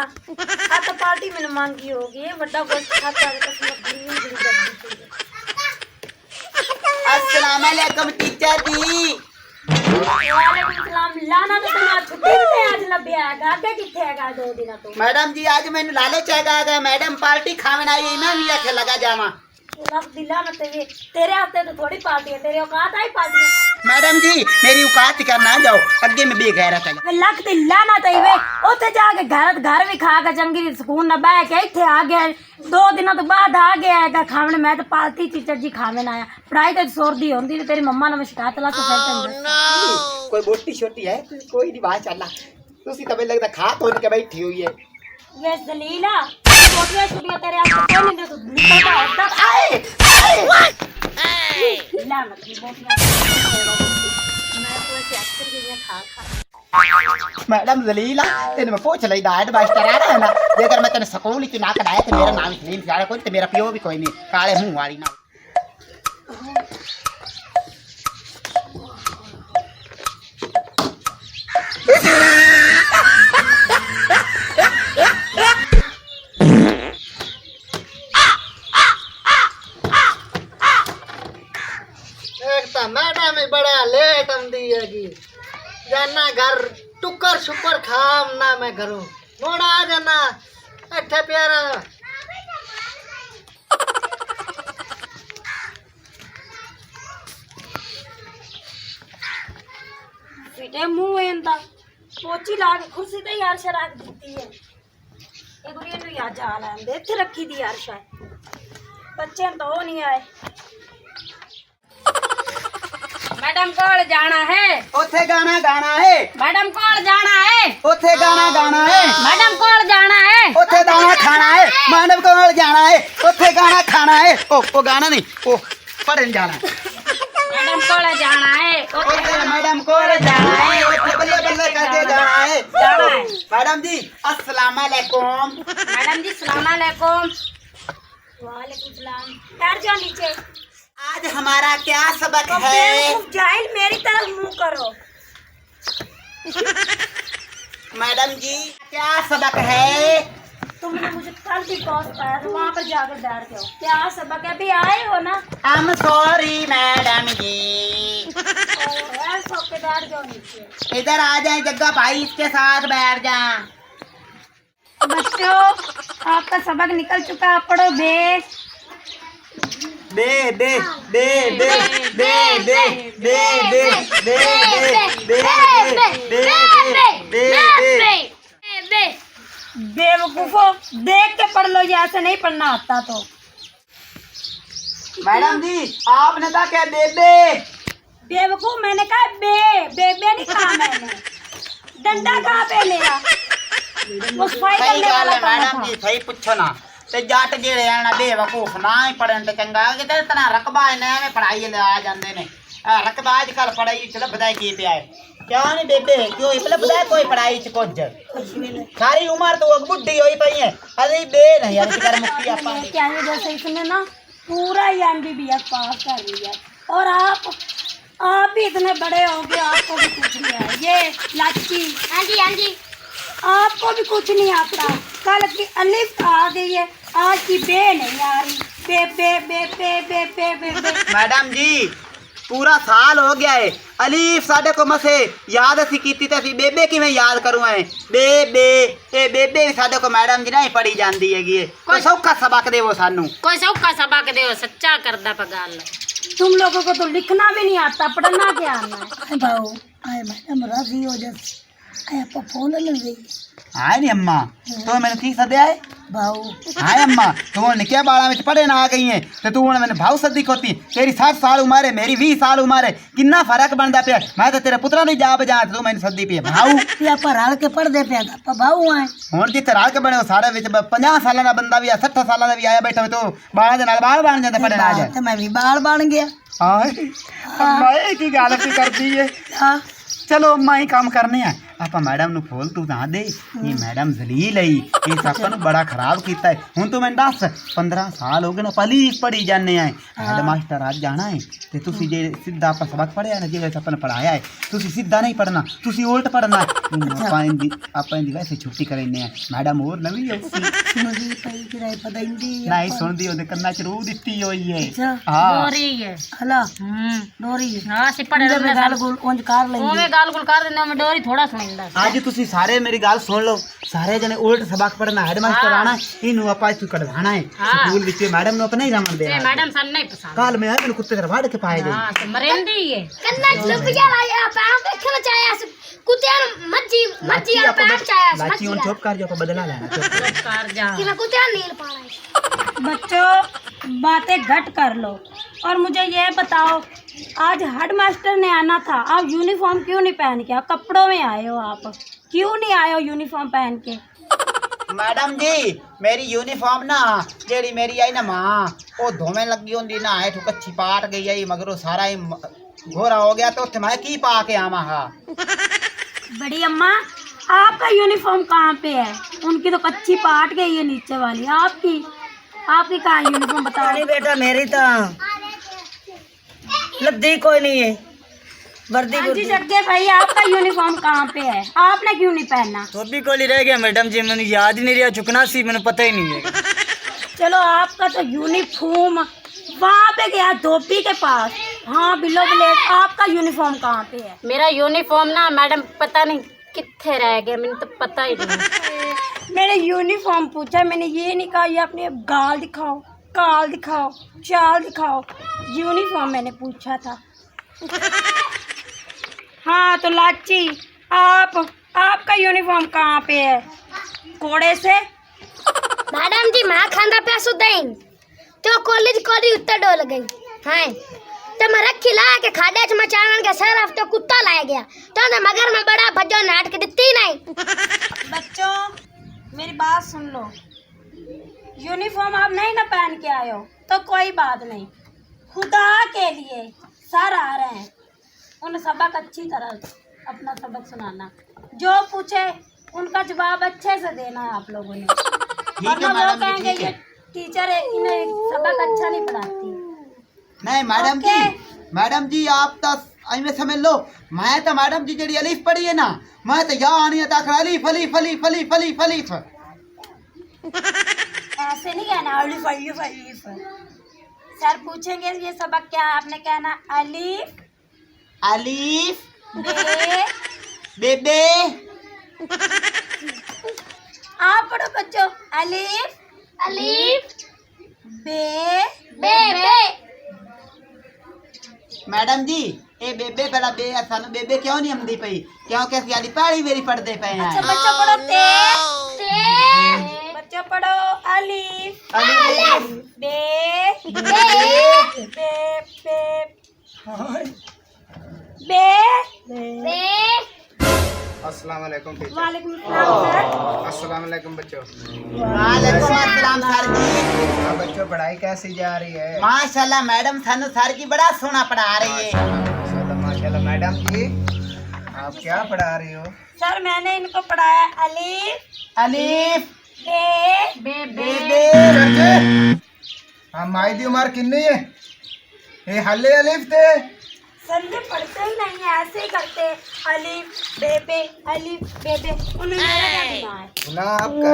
आ तो पार्टी मैंने मांगी होगी बड़ा गोश्त खाता है तो बड़ी जल्दी अस्सलाम वालेकुम टीचर जी। वालेकुम सलाम। लाना तो तुम आज छुट्टी पे आज लब्या है आगे किथे हैगा 2 दिन तो मैडम जी आज मैंने लालच आ गया मैडम पार्टी खावन आई है ना भी आखे लगा जावा। लग दिला मत ये तेरे हाथ तो थोड़ी पार्टी है तेरे औकात आई पार्टी है मैडम जी मेरी औकात का ना जाओ अगे में बेगैरत है। लग दिला ना तई वे ओथे जाके घर भी खा के चंगी सुकून ना बैठ के इथे आ गया 2 दिनों तो बाद आ गया है खावन मैं तो पार्टी टीचर जी खावन आया पढ़ाई तो सोरदी होंदी तेरी मम्मा ने शिकायत ला तो फिर कोई बोटी छोटी है कोई नहीं बात चला तुसी तबे लगता खा तो के बैठी हुई है वे दलीला छोटियां छोटियां तेरे हाथ कोई नहीं दे तो निकलता होता आए ला मत बोटियां मैं तो ऐसे अक्सर के खा खा मैडम जलीला तेने मैं पूछ लई डाइट बाइट करा रहा है ना जेकर मैं तेने स्कूल की ना कराया तो मेरा नाम इतनी प्यारा कोई तो मेरा पियो भी कोई नहीं काले मुंह वाली ना मैडम बड़ा लेट आंदी है जाना घर टुकर शुकर खाम ना मैं करूं मोड़ा आ जाना अठे प्यारा बेटे मुंह एंदा पोची ला के कुर्सी ते यार शा रख दी है ए गुड़िया नु याद जा लेंदे इथे रखी दी यार शा बच्चे तो नहीं आए मैडम कॉल जाना है ओथे गाना गाना है मैडम कॉल जाना है ओथे गाना गाना है मैडम कॉल जाना है ओथे दाना खाना है मैडम को जाना है ओथे गाना खाना है ओ गाना नहीं ओ पढ़ने जाना है मैडम कॉल जाना है ओथे मैडम को जाना है ओथे बल्ले बल्ले करके जाना है मैडम जी अस्सलाम वालेकुम मैडम जी सलाम वालेकुम वालेकुम सलाम बैठ जाओ नीचे आज हमारा क्या सबक है बेवकूफ जाहिल मेरी तरफ मुंह करो मैडम जी क्या सबक है तुमने मुझे कल भी कॉल पाया तो वहाँ पर जाकर बैठ जाओ क्या सबक है अभी आए हो ना I'm sorry मैडम जी यार सो के बैठ जाओ नीचे इधर आ जाए जग्गा भाई इसके साथ बैठ जा बच्चों आपका सबक निकल चुका है पढ़ो बेस दे दे दे दे दे दे दे दे दे दे दे दे दे बेवकूफो देख के पढ़ लो ये ऐसे नहीं पढ़ना आता तो मैडम जी आपने कहा क्या बेबे बेवकूफ मैंने कहा बेबे नहीं कहा मैंने डंडा कहाँ पे मेरा वो सफाई सही करने गल वाला है मैडम जी सही पूछो ना ते जट जेड़े हैं बेवकूफ ना ही पढ़न ते चंगा कि ते इतना रकबा है ना पढ़ाई ले आ जांदे ने रकबा आजकल पढ़ाई च लभदा की पे आए क्या नहीं बेबे क्यों लभदा कोई पढ़ाई च कुछ सारी उम्र तो बुढ़ी होई पई है अरे बे नहीं यार कर मुक्ति आपा क्या है जैसे इसने ना पूरा एमबीबीएस पास कर लिया और आप भी इतने बड़े हो गए आपको भी कुछ नहीं है ये लाची हाँ जी आपको भी कुछ नहीं आता कल की अलिफ आ गई है आज की बे नहीं आ रही बे बे बे बे बे बे बे बे मैडम जी पूरा साल हो गया है अलीफ साडे को मसे याद असी कीती ते बेबे की मैं याद करूँ है बेबे ए बेबे साडे को मैडम जी नहीं पढ़ी जाती हैगी कोई सौखा सबक देवो सानू कोई सौखा सबक देव सच्चा करदा पे गल तुम लोगों को तो लिखना भी नहीं आता पढ़ना क्या आना है भाऊ आए मैडम राजी हो जैसे आए आप फोन ले गई हाय नी अम्मा तो मैंने की सदे आए भाऊ हाय अम्मा तू ने क्या बाला में पढ़े ना आ गई है तो तू मैंने भाऊ सदी खोती तेरी 60 साल उम्र है मेरी 20 साल उम्र है कितना फर्क बनता पे मैं तो तेरे पुत्रा नहीं जा बजा तू मैंने सदी पे भाऊ या पर हल के पढ़ दे पे भाऊ आए हुण जिथे राल के बने सारे विच 50 साल का बंदा भी 60 साल का भी आया बैठा तो बाल दे नाल बाल बन जाते पढ़े ना आ जाए तो मैं भी बाल बन गया हां मैं की गल की करदी है हां चलो अम्मा ही काम करने हैं ਆਪਾਂ ਮੈਡਮ ਨੂੰ ਫੋਲ ਤੂੰ ਨਾ ਦੇ ਇਹ ਮੈਡਮ ਜ਼ਲੀਲ ਹੈ ਇਹ ਆਪਾਂ ਨੂੰ ਬੜਾ ਖਰਾਬ ਕੀਤਾ ਹੈ ਹੁਣ ਤੂੰ ਮੈਨੂੰ ਦੱਸ 15 ਸਾਲ ਹੋ ਗਏ ਨਾ ਪਹਿਲੀ ਪੜ੍ਹੀ ਜਾਂਦੇ ਆ ਹੈਡ ਮਾਸਟਰ ਅੱਜ ਜਾਣਾ ਹੈ ਤੇ ਤੁਸੀਂ ਜੇ ਸਿੱਧਾ ਆਪਾਂ ਸਬਕ ਪੜ੍ਹਿਆ ਨਾ ਜਿਵੇਂ ਆਪਾਂ ਨੇ ਪੜਾਇਆ ਹੈ ਤੁਸੀਂ ਸਿੱਧਾ ਨਹੀਂ ਪੜਨਾ ਤੁਸੀਂ ਉਲਟ ਪੜਨਾ ਆਪਾਂ ਇਹਦੀ ਵੈਸੇ ਛੁੱਟੀ ਕਰਾਂਦੇ ਆ ਮੈਡਮ ਹੋਰ ਨਵੀਂ मुझे कहीं किराए पता ही नहीं ਨਹੀਂ ਸੁਣਦੀ ਉਹਦੇ ਕੰਨਾਂ ਚ ਰੂਹ ਦਿੱਤੀ ਹੋਈ ਹੈ अच्छा ਹਾਂ डोरी है हला डोरी हाँ सी पढ़े अंदर में गाल गुल उंज कार लेंगे ओमे गाल गुल कर देना मैं डोरी थोड़ा सुनिंदा ਅੱਜ ਤੁਸੀਂ ਸਾਰੇ ਮੇਰੀ ਗੱਲ ਸੁਣ ਲਓ ਸਾਰੇ ਜਣੇ ਉਲਟ ਸਬਕ ਪੜਨਾ ਹੈਡ ਮਾਸਟਰ ਆਣਾ ਇਹਨੂੰ ਆਪਾਂ ਇੱਥੋਂ ਕਢਵਾਣਾ ਹੈ ਸਕੂਲ ਵਿੱਚ ਮੈਡਮ ਨੂੰ ਆਪਾਂ ਨਹੀਂ ਰਮਣ ते ਦੇਣਾ मैडम सन नहीं पसंद ਕੱਲ ਮੈਂ ਇਹਨੂੰ ਕੁੱਤੇ ਦੇ ਵਾੜ ਕੇ ਪਾਏ ਦੇ हां तो मरेंदी है कन्ना चुप जा लाया पैर देखना चाहे कुत्ते मज्जी मज्जी आ पैर चाहे लाची उन चुप कर जो ਆਪਾਂ बदला लेना चुप कर जा कि मैं कुत्ते नील पाना है बच्चों बातें घट कर लो और मुझे ये बताओ आज हेड मास्टर ने आना था आप यूनिफॉर्म क्यों नहीं पहन के आप कपड़ों में आए हो आप क्यों नहीं आए हो यूनिफॉर्म पहन के मैडम जी मेरी यूनिफॉर्म ना जेड़ी मेरी आई ना मां वो धोवे लगी होंदी ना हेठ कच्ची पाट गई आई मगरो सारा ही घोरा हो गया तो उत्थे मैं की पा के आवा हा बड़ी अम्मा आपका यूनिफॉर्म कहाँ पे है उनकी तो कच्ची पाट गई है नीचे वाली आपकी कहाँ यूनिफॉर्म बता नहीं बेटा मेरी तो लद्दी कोई नहीं है वर्दी हाँ जी जग्गे भाई आपका यूनिफॉर्म कहाँ पे है आपने क्यों नहीं पहना तो भी कोई रह गया मैडम जी मैंने याद ही नहीं रहा चुकना सी मैंने पता ही नहीं है चलो आपका तो यूनिफॉर्म वहाँ पे गया धोबी के पास हाँ बिलो ब्लेड आपका यूनिफॉर्म कहाँ पे है मेरा यूनिफॉर्म ना मैडम पता नहीं किथे रह गया मैंने तो पता ही नहीं मैंने यूनिफॉर्म पूछा मैंने ये नहीं कहा ये अपने गाल दिखाओ काल दिखाओ चाल दिखाओ यूनिफॉर्म मैंने पूछा था हाँ तो लाची आपका यूनिफॉर्म कहाँ पे है कोड़े से मैडम जी मैं खांदा पे सुदाइन तो कॉलेज कोरी उत्तर डोल गई हां तो मैं रखी ला के खाडे च मचावन के सर तो कुत्ता लाया गया तो ना मगर में बड़ा भजो नाट के दित्ती नहीं बच्चों मेरी बात सुन लो यूनिफॉर्म आप नहीं ना पहन के आए हो तो कोई बात नहीं खुदा के लिए सर आ रहे हैं उन सबक अच्छी तरह अपना सबक सुनाना जो पूछे उनका जवाब अच्छे से देना है आप लोगों ने वरना वो कहेंगे ये टीचर है इन्हें सबक अच्छा नहीं पढ़ाती नहीं मैडम जी आप तो में समझ लो मैं तो मैडम जी जेडी अलीफ पढ़ी है ना मैं तो या आनी है ताख अलीफ अलीफ अलीफ अलीफ अलीफ अलीफ ऐसे नहीं कहना अलीफ अलीफ अलीफ सर पूछेंगे ये सबक क्या है आपने कहना अलीफ अलीफ बे बेबे आप पढ़ो बच्चों अलीफ अलीफ बे बे बे मैडम जी ए बेबे बड़ा बे सानू बेबे क्यों नहीं आंदी पई क्योंकि ਅਸੀਂ ਆਦੀ ਪਹਾੜੀ ਵੇਰੀ ਪੜਦੇ ਪਏ अच्छा हैं बच्चों पढ़ो ते ते बच्चों पढ़ो अलीफ अलीफ बे बे बे बे बे अस्सलाम वालेकुम टीचर। वालेकुम सलाम सर अस्सलाम वालेकुम बच्चों। वालेकुम अस्सलाम सर जी हाँ बच्चों पढ़ाई कैसी जा रही है? माशाल्लाह मैडम सानू सर जी बड़ा सोना पढ़ा रही है माशाल्लाह माशाल्लाह। मैडम जी आप क्या पढ़ा रही हो? सर मैंने इनको पढ़ाया अलीफ अलीफ बे बेबे हाँ माई दी उम्र कितनी है? ये हल्ले अलिफ थे। सर ये पढ़ते ही नहीं है ऐसे ही करते अलीफ बेबे उन्हें मेरा क्या दिमाग है ना आपका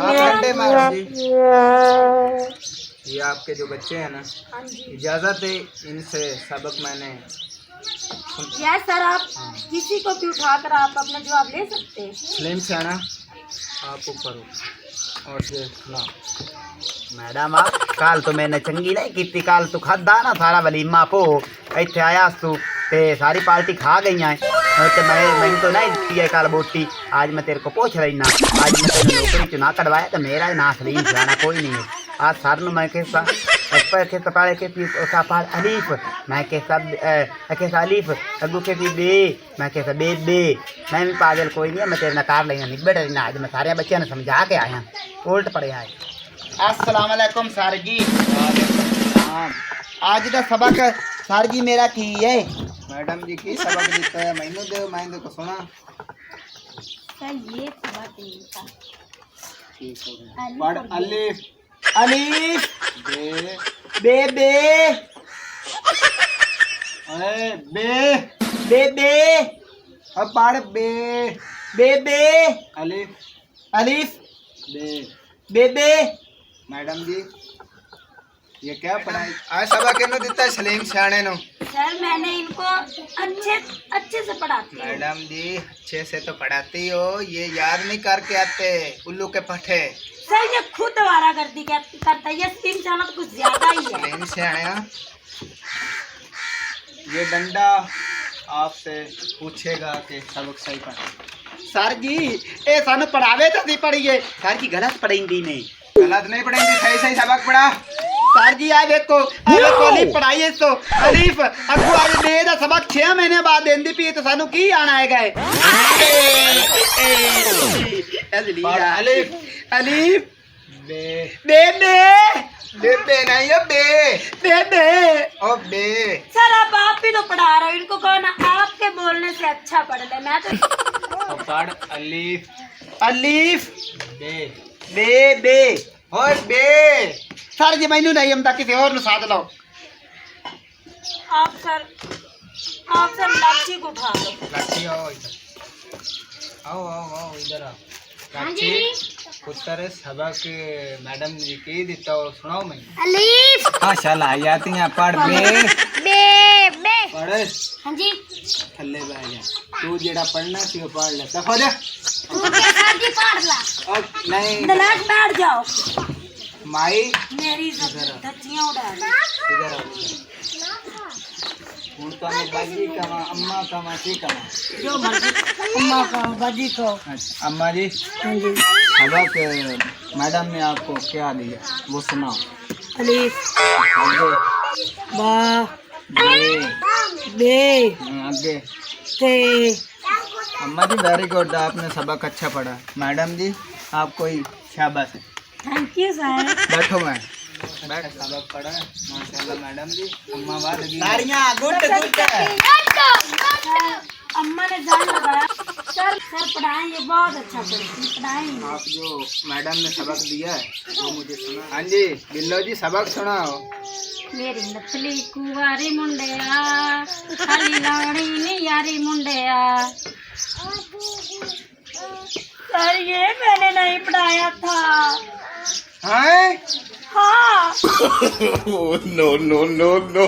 आप घंटे मारो जी। ये आपके जो बच्चे हैं ना हाँ जी इजाज़त है इनसे सबक मैंने यस सर आप किसी को भी उठाकर आप अपना जवाब ले सकते हैं स्लिम से आना आप ऊपर हो और ये ना मैडम आप काल तो मैंने चंगी नहीं की काल तू खादा ना सारा वलीमा पो इतने आया तू ते सारी पार्टी खा गई है तो मैं तो नहीं दी है काल बोटी आज मैं तेरे को पूछ रही ना आज मैं तेरे नौकरी चुना कटवाया तो मेरा ना सलीम जाना कोई नहीं है आज सर न मैं कैसा के तपाड़े के अलीफ मैं कैसा अलीफ अगू के बे मैं कैसा बे मैं भी पागल कोई नहीं है मैं तेरे नकार लेना निबड़ रही ना आज मैं सारे बच्चों ने समझा के आया उल्ट पड़े आए अस्सलाम वालेकुम सर जी आज का सबक सर जी मेरा की है मैडम जी की सबक देता है मैनू दे को सुना सर ये सबक नहीं था। पढ़ अलिफ अलीफ बे बे बे अरे बे बे बे अब पढ़ बे बे बे अलिफ अलीफ बे बे बे। मैडम जी ये क्या पढ़ाई आज सबक इन्हों दिता है सलीम सियाने नो। सर मैंने इनको अच्छे से पढ़ाती हूँ। मैडम जी अच्छे से तो पढ़ाती हो, ये याद नहीं करके आते उल्लू के पट्टे। सर ये खुद आवारागर्दी करता है, ये स्टीम जाना तो कुछ ज्यादा ही है। सलीम सियाने ये डंडा आपसे पूछेगा कि सबक सही पढ़ा। सर जी ए सानू पढ़ावे तो नहीं पढ़िए सर जी, गलत पढ़ेंगी नहीं। गलत नहीं पढ़ेंगे, सही सही सबक पढ़ा। सर जी आ देखो अलीफ पढ़ाइए तो अलीफ अगू आज दे दा सबक 6 महीने बाद देंदी पी तो सानू की आना है गए। पढ़ अलिफ अलीफ बे बे बे बे बे नहीं है बे बे बे। ओ बे सर आप भी तो पढ़ा रहे हो, इनको कहो ना आपके बोलने से अच्छा पढ़ ले। मैं तो और पढ़ अलिफ अलीफ बे बे बे। ओए बे सर जी मैनू नहीं हम किसी और नु साथ लो। आप सर लाठी को उठा लो। लाठी आओ इधर, आओ आओ आओ इधर आओ। लाठी पुत्र सबक मैडम जी की दिता हो सुनाओ मैं। अलीफ हाँ शाला आती हैं पढ़ बे बे बे। पढ़ हाँ जी थल्ले बैठ जा, तू जेड़ा पढ़ना सी वो पढ़ ले सफा दे। तू क्या सर जी पढ़ ला। और नहीं दलाश बैठ जाओ, माई मेरी धज्जियां उड़ा दी। इधर आओ। हूँ तो मैं बाजी कमा अम्मा कमा सी कमा। जो मर्जी अम्मा का बाजी को। अच्छा अम्मा जी हाँ जी सबक मैडम ने आपको क्या दिया वो सुनाओ। अलीफ आगे बा बे बे आगे। ते। अम्मा जी वेरी गुड, आपने सबक अच्छा पढ़ा। मैडम जी आपको ही शाबाश है। Thank you sir. बैठो मैं बैठ। सबक पढ़ा माशाल्लाह मैडम जी। अम्मा बाद लगी तारियां गुड गुड। अम्मा ने जान लगाया। सर पढ़ाएं, ये बहुत अच्छा पढ़ाएं। आप जो मैडम ने सबक दिया है वो मुझे सुना। हाँ जी बिल्लो जी सबक सुनाओ। मेरी नथली कुवारी मुंडिया खाली लावणी नी यारी मुंडिया। सर ये मैंने नहीं पढ़ाया था। हैं हाँ no, no, no, no.